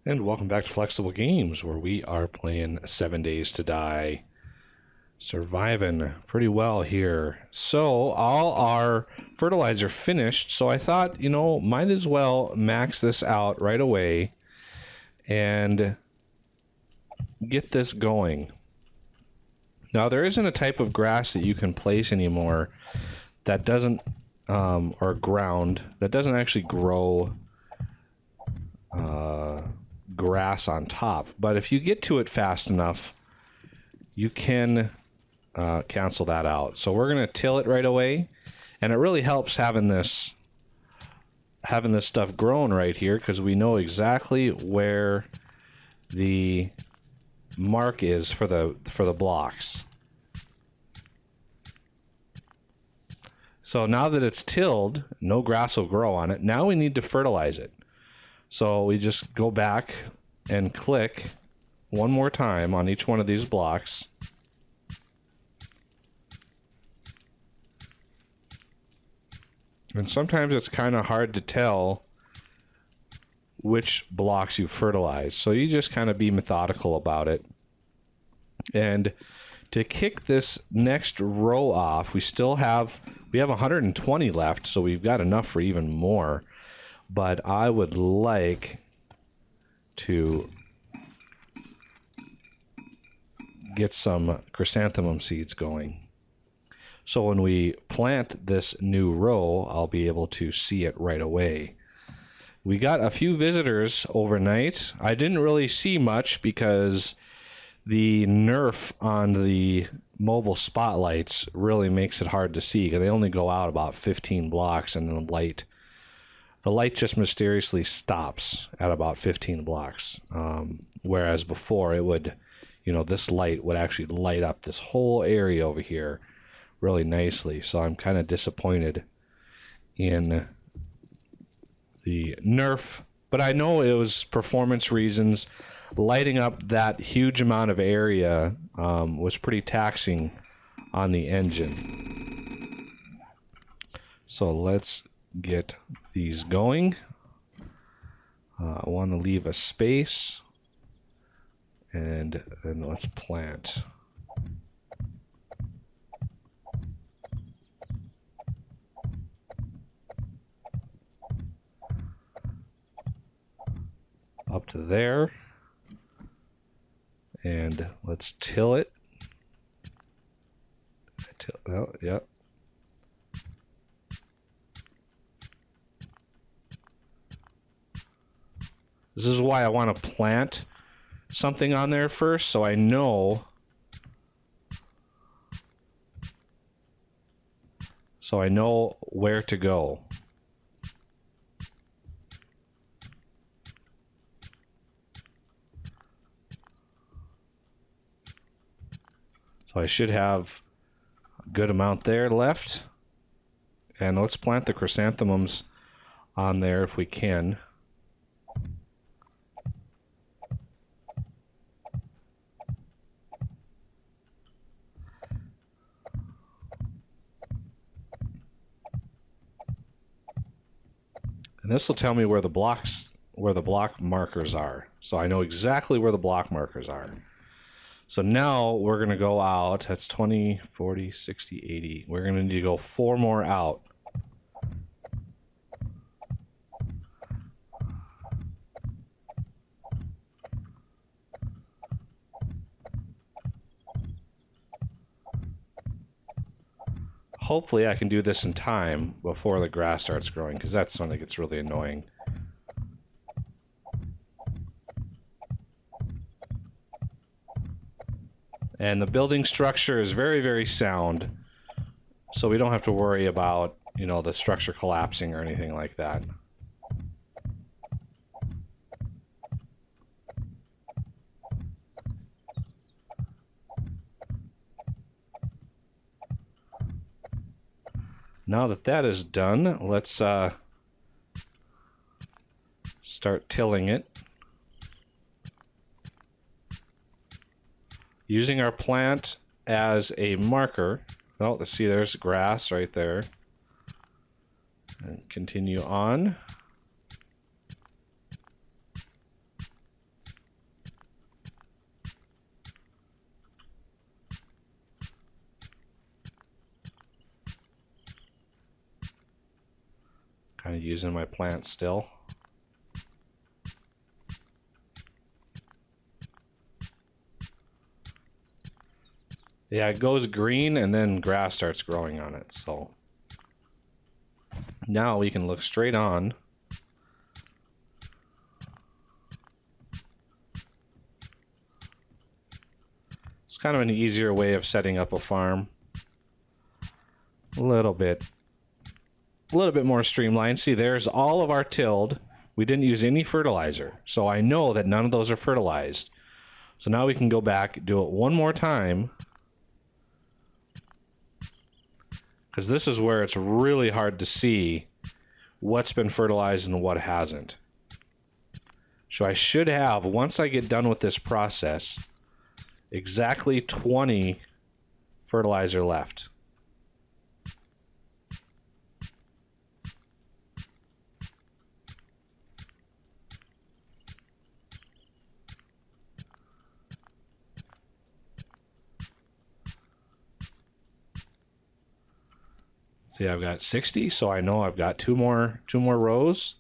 And welcome back to Flexible Games, where we are playing 7 Days to Die. Surviving pretty well here. So, all our fertilizer finished, so I thought, might as well max this out right away and get this going. Now, there isn't a type of grass that you can place anymore that doesn't, or ground, that doesn't actually grow grass on top. But if you get to it fast enough, you can cancel that out. So we're going to till it right away, and it really helps having this stuff grown right here, because we know exactly where the mark is for the blocks. So now that it's tilled, no grass will grow on it. Now we need to fertilize it. So we just go back and click one more time on each one of these blocks. And sometimes it's kind of hard to tell which blocks you fertilize. So you just kind of be methodical about it. And to kick this next row off, we have 120 left, so we've got enough for even more. But I would like to get some chrysanthemum seeds going. So when we plant this new row, I'll be able to see it right away. We got a few visitors overnight. I didn't really see much because the nerf on the mobile spotlights really makes it hard to see, because they only go out about 15 blocks, and the light just mysteriously stops at about 15 blocks. Whereas before it would, this light would actually light up this whole area over here really nicely. So I'm kind of disappointed in the nerf, but I know it was performance reasons. Lighting up that huge amount of area was pretty taxing on the engine. So let's get these going. I want to leave a space, and then let's plant. Up to there. And let's till it. Oh, yep. This is why I want to plant something on there first, so I know. So I know where to go. So I should have a good amount there left. And let's plant the chrysanthemums on there if we can. And this will tell me where the block markers are. So I know exactly where the block markers are. So now we're going to go out. That's 20, 40, 60, 80. We're going to need to go 4 more out. Hopefully I can do this in time before the grass starts growing, because that's when it gets really annoying. And the building structure is very, very sound, so we don't have to worry about, the structure collapsing or anything like that. Now that that is done, let's start tilling it. Using our plant as a marker. Oh, let's see, there's grass right there. And continue on. Kind of using my plants still. Yeah, it goes green and then grass starts growing on it. So now we can look straight on. It's kind of an easier way of setting up a farm. A little bit more streamlined. See, there's all of our tilled. We didn't use any fertilizer. So I know that none of those are fertilized. So now we can go back, do it one more time. Because this is where it's really hard to see what's been fertilized and what hasn't. So I should have, once I get done with this process, exactly 20 fertilizer left. See, I've got 60, so I know I've got two more rows.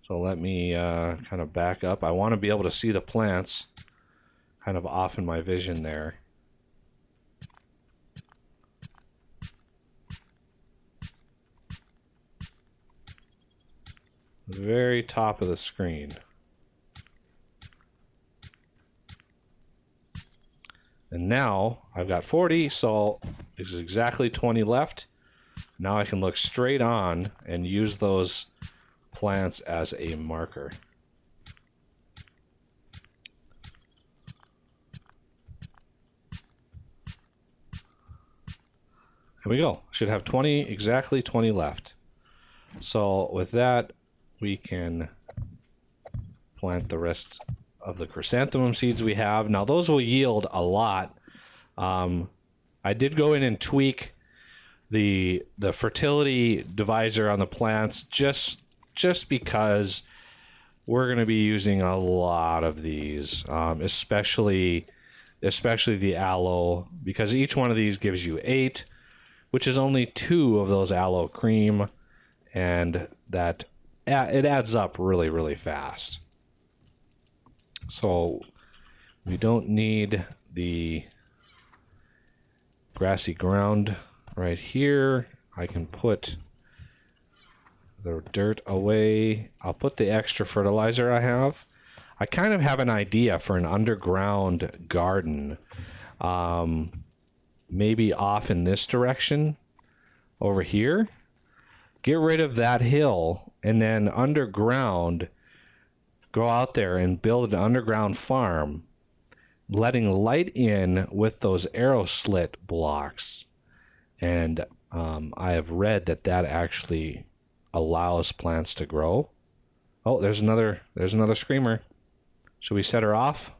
So let me kind of back up. I want to be able to see the plants kind of off in my vision there. The very top of the screen. And now I've got 40, so there's exactly 20 left. Now I can look straight on and use those plants as a marker. There we go. Should have 20, exactly 20 left. So with that, we can plant the rest of the chrysanthemum seeds we have. Now those will yield a lot. I did go in and tweak the fertility divisor on the plants just because we're going to be using a lot of these, especially the aloe, because each one of these gives you 8, which is only 2 of those aloe cream, and that it adds up really, really fast. So we don't need the grassy ground right here. I can put the dirt away. I'll put the extra fertilizer I have. I kind of have an idea for an underground garden, maybe off in this direction over here. Get rid of that hill and then underground, go out there and build an underground farm, letting light in with those arrow slit blocks. And I have read that actually allows plants to grow. Oh, there's another screamer. Should we set her off?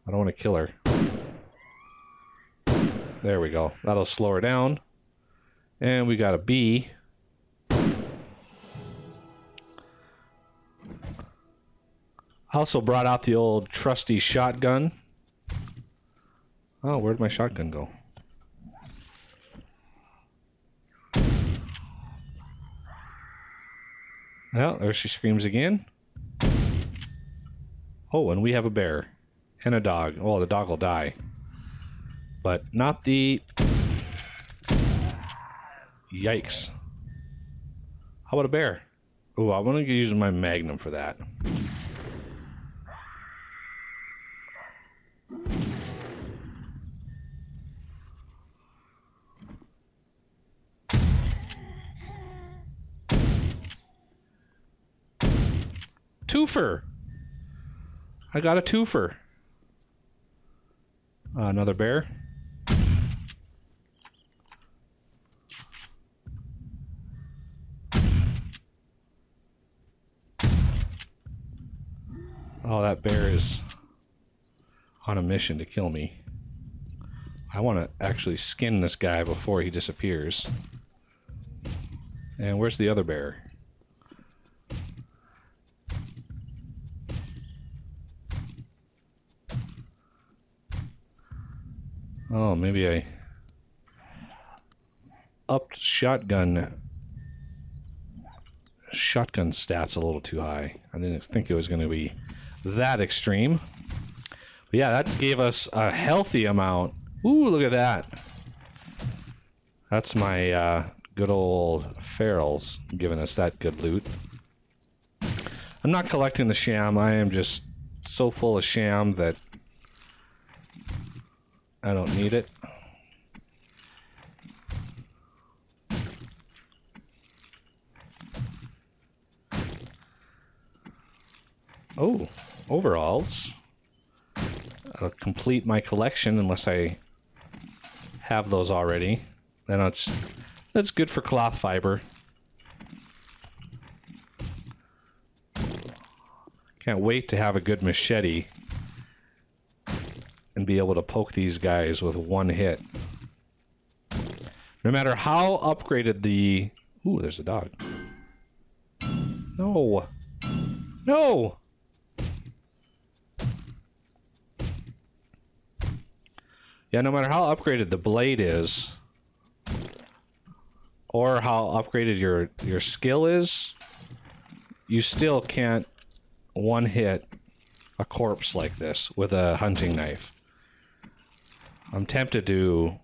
I don't want to kill her. There we go. That'll slow her down. And we got a bee. I also brought out the old trusty shotgun. Oh, where'd my shotgun go? Well, there she screams again. Oh, and we have a bear. And a dog. Oh, the dog will die. But not the... Yikes. How about a bear? Oh, I'm going to use my magnum for that. Twofer. I got a twofer. Another bear. Oh, that bear is on a mission to kill me. I want to actually skin this guy before he disappears. And where's the other bear? Oh, maybe I upped shotgun shotgun stats a little too high. I didn't think it was going to be that extreme. But yeah, that gave us a healthy amount. Ooh, look at that. That's my good old ferals giving us that good loot. I'm not collecting the sham. I am just so full of sham that I don't need it. Oh, overalls. I'll complete my collection unless I have those already. Then that's good for cloth fiber. Can't wait to have a good machete and be able to poke these guys with one hit. No matter how upgraded the... Ooh, there's a dog. No. No! Yeah, no matter how upgraded the blade is, or how upgraded your skill is, you still can't one-hit a corpse like this with a hunting knife. I'm tempted to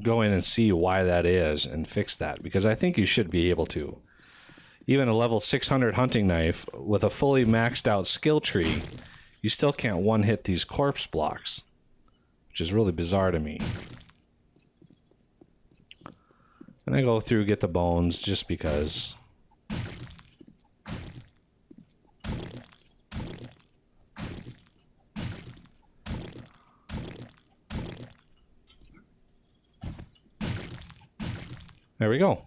go in and see why that is and fix that, because I think you should be able to. Even a level 600 hunting knife with a fully maxed out skill tree, you still can't one-hit these corpse blocks, which is really bizarre to me. And I go through, get the bones just because. There we go.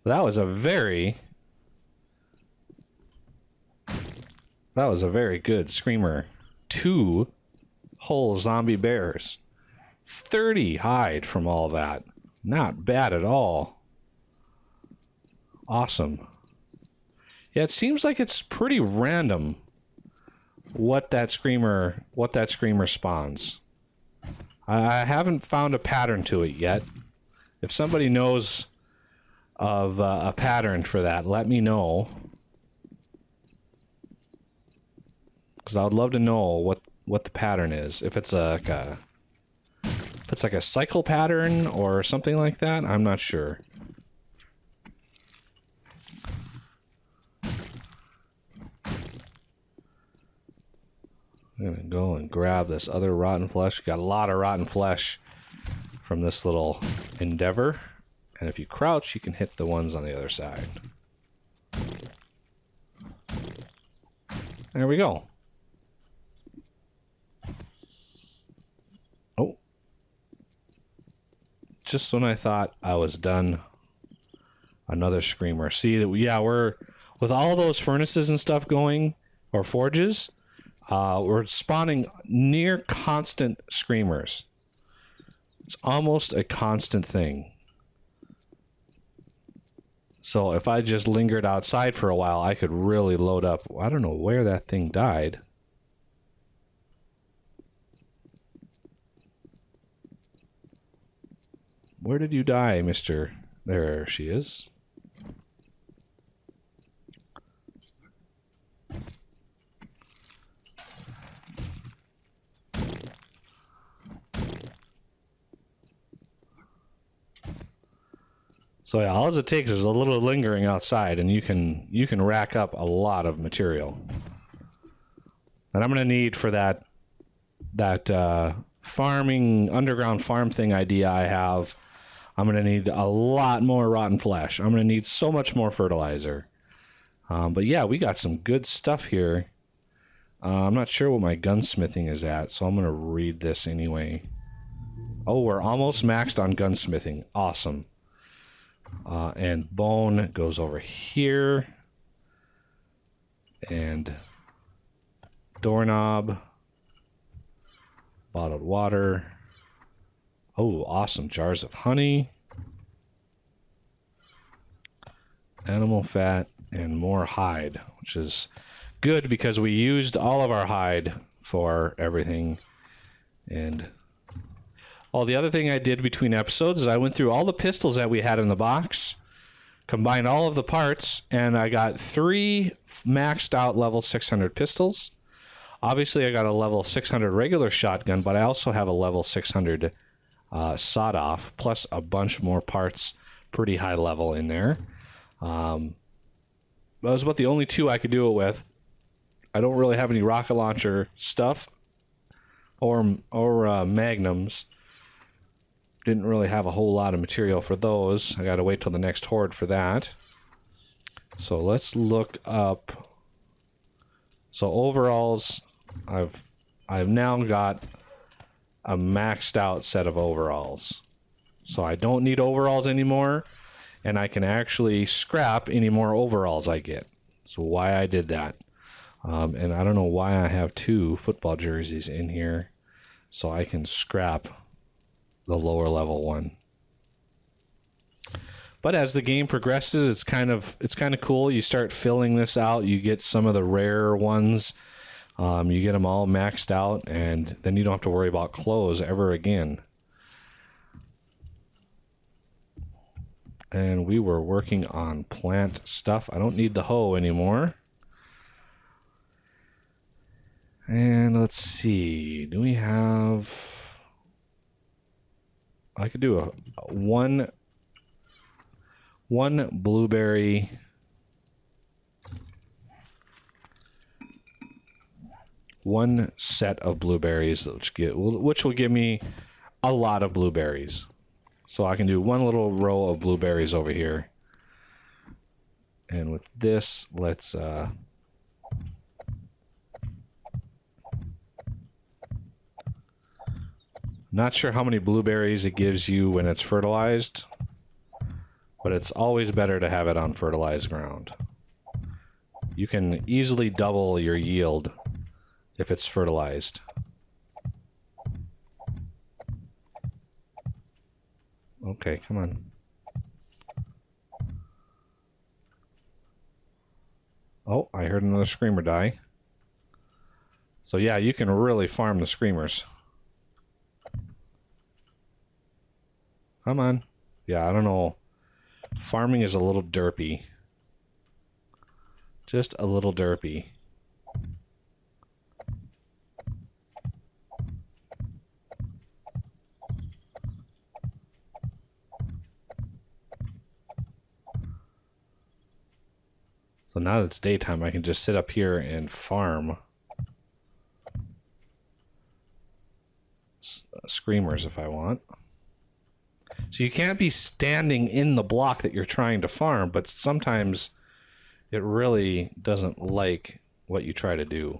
That was a very good screamer. 2 whole zombie bears. 30 hide from all that. Not bad at all. Awesome. Yeah, it seems like it's pretty random what that screamer spawns. I haven't found a pattern to it yet. If somebody knows of a pattern for that, let me know. Because I would love to know what the pattern is. If it's like a cycle pattern or something like that, I'm not sure. I'm gonna go and grab this other rotten flesh. We got a lot of rotten flesh from this little endeavor. And if you crouch, you can hit the ones on the other side. There we go. Oh. Just when I thought I was done, another screamer. See, yeah, we're with all those furnaces and stuff going, or forges, we're spawning near constant screamers. It's almost a constant thing. So if I just lingered outside for a while, I could really load up. I don't know where that thing died. Where did you die, mister? There she is. So yeah, all it takes is a little lingering outside, and you can rack up a lot of material. And I'm gonna need for that farming underground farm thing idea I have. I'm gonna need a lot more rotten flesh. I'm gonna need so much more fertilizer. But yeah, we got some good stuff here. I'm not sure what my gunsmithing is at, so I'm gonna read this anyway. Oh, we're almost maxed on gunsmithing. Awesome. And bone goes over here. And doorknob. Bottled water. Oh, awesome. Jars of honey. Animal fat and more hide, which is good because we used all of our hide for everything. And the other thing I did between episodes is I went through all the pistols that we had in the box combined all of the parts, and I got 3 maxed out level 600 pistols. Obviously, I got a level 600 regular shotgun, but I also have a level 600 sawed-off, plus a bunch more parts, pretty high level in there. That was about the only 2 I could do it with. I don't really have any rocket launcher stuff or magnums. Didn't really have a whole lot of material for those. I got to wait till the next horde for that. So let's look up. So overalls, I've now got a maxed out set of overalls. So I don't need overalls anymore, and I can actually scrap any more overalls I get. So why I did that. And I don't know why I have 2 football jerseys in here, so I can scrap the lower level one. But as the game progresses, it's kind of cool. You start filling this out. You get some of the rare ones. You get them all maxed out, and then you don't have to worry about clothes ever again. And we were working on plant stuff. I don't need the hoe anymore. And let's see. Do we have... I could do a one blueberry... One set of blueberries, which will give me a lot of blueberries. So I can do one little row of blueberries over here. And with this, let's... Not sure how many blueberries it gives you when it's fertilized, but it's always better to have it on fertilized ground. You can easily double your yield if it's fertilized. Okay, come on. Oh, I heard another screamer die. So yeah, you can really farm the screamers. Come on. Yeah, I don't know. Farming is a little derpy. Just a little derpy. So now that it's daytime, I can just sit up here and farm screamers if I want. So you can't be standing in the block that you're trying to farm, but sometimes it really doesn't like what you try to do.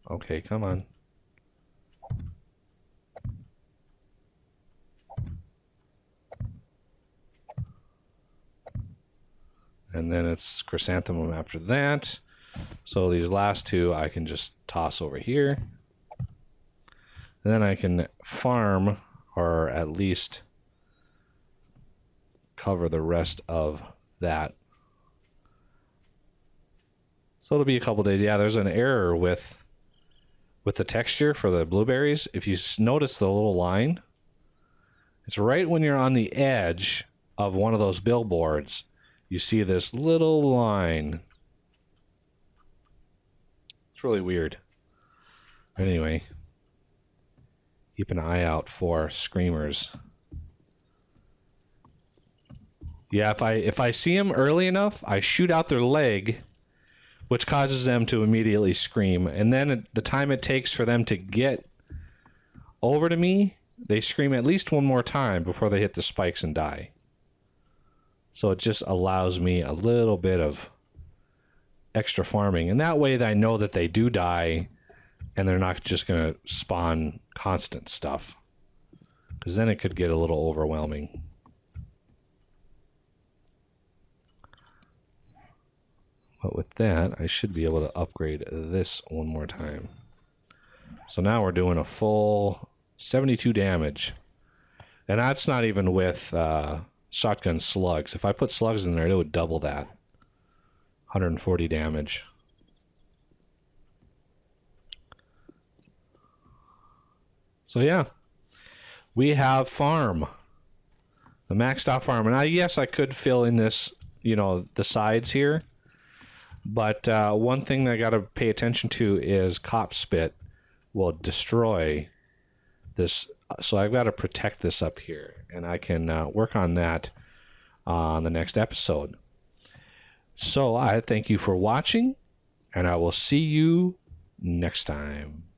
Okay, come on. And then it's chrysanthemum after that. So these last 2 I can just toss over here. And then I can farm, or at least cover the rest of that. So it'll be a couple days. Yeah, there's an error with the texture for the blueberries. If you notice the little line, it's right when you're on the edge of one of those billboards. You see this little line. It's really weird. Anyway, keep an eye out for screamers. Yeah, if I see them early enough, I shoot out their leg, which causes them to immediately scream. And then the time it takes for them to get over to me, they scream at least one more time before they hit the spikes and die. So it just allows me a little bit of extra farming. And that way I know that they do die and they're not just going to spawn constant stuff. Because then it could get a little overwhelming. But with that, I should be able to upgrade this one more time. So now we're doing a full 72 damage. And that's not even with shotgun slugs. If I put slugs in there, it would double that. 140 damage. So yeah, we have farm. The maxed out farm. And yes, I could fill in this, the sides here. But one thing that I got to pay attention to is cop spit will destroy this. So I've got to protect this up here. And I can work on that on the next episode. So I thank you for watching. And I will see you next time.